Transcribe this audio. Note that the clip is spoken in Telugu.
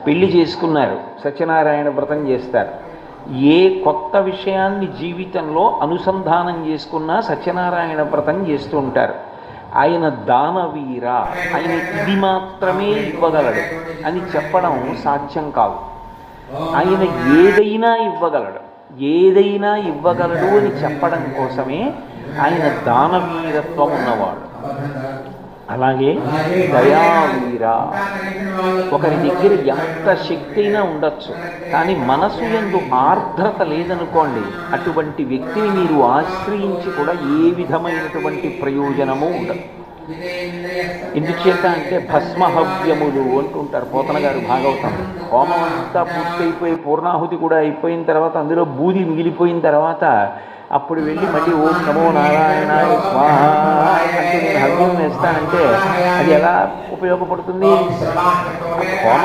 పెళ్లి చేసుకున్నారు, సత్యనారాయణ వ్రతం చేస్తారు. ఏ కొత్త విషయాన్ని జీవితంలో అనుసంధానం చేసుకున్నా సత్యనారాయణ వ్రతం చేస్తూ ఉంటారు. ఆయన దానవీర, ఆయన ఇది మాత్రమే ఇవ్వగలడు అని చెప్పడం సాధ్యం కాదు. ఆయన ఏదైనా ఇవ్వగలడు, ఏదైనా ఇవ్వగలడు అని చెప్పడం కోసమే ఆయన దానవీరత్వం ఉన్నవాడు. అలాగే దయావీర, ఒకరి దగ్గర ఎంత శక్తి అయినా ఉండొచ్చు, కానీ మనసు యందు ఆర్ద్రత లేదనుకోండి, అటువంటి వ్యక్తిని మీరు ఆశ్రయించి కూడా ఏ విధమైనటువంటి ప్రయోజనము ఉండదు. ఎందుచేత అంటే భస్మహవ్యములు అంటుంటారు పోతన గారు భాగవతం. హోమం అంతా పూర్తయిపోయి పూర్ణాహుతి కూడా అయిపోయిన తర్వాత అందులో బూది మిగిలిపోయిన తర్వాత అప్పుడు వెళ్ళి మళ్ళీ ఓం నమో నారాయణాయ స్వాహ అంటే నేను హవ్యం వేస్తానంటే అది ఎలా ఉపయోగపడుతుంది? హోమం